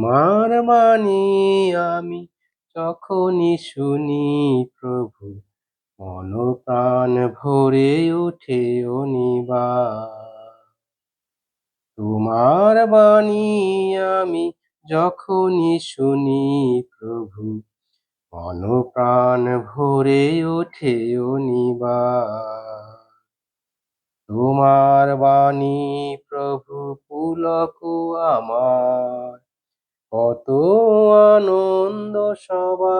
তোমার বাণী আমি যখনই শুনি প্রভু, মন প্রাণ ভরে ওঠে অনিবার। তোমার বাণী আমি যখনই শুনি প্রভু, মন প্রাণ ভরে ওঠে অনিবার। তোমার বাণী প্রভু পুলক আমার, কত আনন্দ সবার।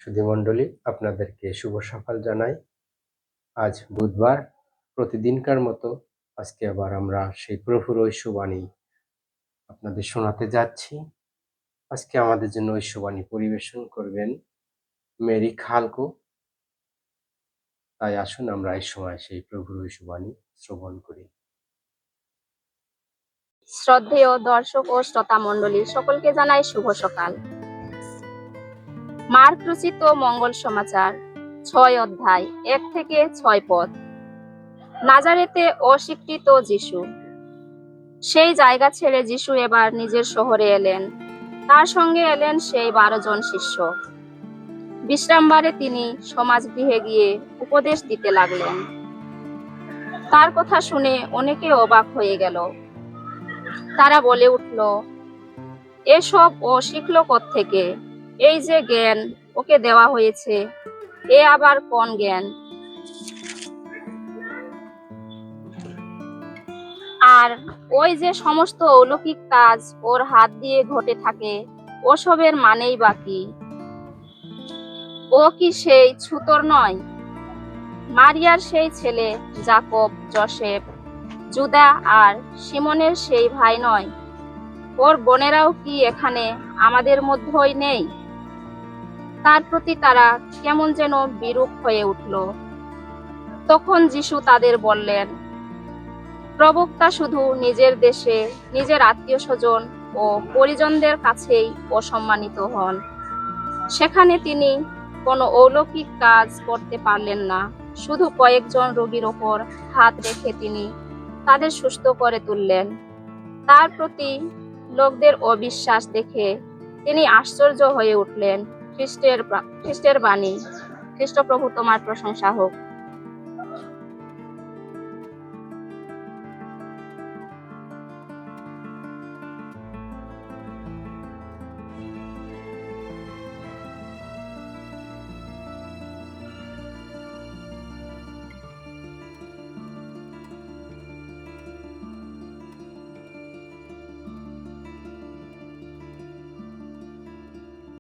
সুধীমণ্ডলী, আপনাদেরকে শুভ সকাল জানাই। আজ বুধবার, প্রতিদিনকার মতো আজকে আবার আমরা সেই প্রভুর ঐশবাণী আপনাদের শোনাতে যাচ্ছি। আজকে আমাদের জন্য ঐশবাণী পরিবেশন করবেন মেরি খালকো। তাই আসুন আমরা এই সময় সেই প্রভুর ঐশবাণী শ্রবণ করি। শ্রদ্ধেয় দর্শক ও শ্রোতা মণ্ডলী, সকলকে জানাই শুভ সকাল। মার্ক রচিত মঙ্গল সমাচার 6 অধ্যায় 1 থেকে 6 পদ। নাজারেতে অস্বীকৃত যিশু। সেই জায়গা ছেড়ে যিশু এবার নিজের শহরে এলেন। তার সঙ্গে এলেন সেই 12 জন শিষ্য। বিশ্রামবারে তিনি সমাজগৃহে গিয়ে উপদেশ দিতে লাগলেন। তার কথা শুনে অনেকে অবাক হয়ে গেল। তারা বলে উঠল, এসব ও শিখল কোত্থেকে? এই যে জ্ঞান ওকে দেওয়া হয়েছে, এ আবার কোন জ্ঞান? আর ওই যে সমস্ত অলৌকিক কাজ ওর হাত দিয়ে ঘটে থাকে, ওসবের মানেই বা কি? ও কি সেই ছুতর নয়? মারিয়ার সেই ছেলে যাকব, যোসেফ, জুদা আর সিমনের সেই ভাই নয়? ওর বোনেরাও কি এখানে আমাদের মধ্যেই নেই? তার প্রতি তারা কেমন যেন বিরূপ হয়ে উঠল। তখন যিশু তাদের বললেন, প্রবক্তা শুধু নিজের দেশে, নিজের আত্মীয় স্বজন ও পরিজনদের কাছেই অসম্মানিত হন। সেখানে তিনি কোনো অলৌকিক কাজ করতে পারলেন না। শুধু কয়েকজন রোগীর ওপর হাত রেখে তিনি তাদের সুস্থ করে তুললেন। তার প্রতি লোকদের অবিশ্বাস দেখে তিনি আশ্চর্য হয়ে উঠলেন। খ্রিস্টের বাণী। খ্রিস্ট প্রভু, তোমার প্রশংসা হোক।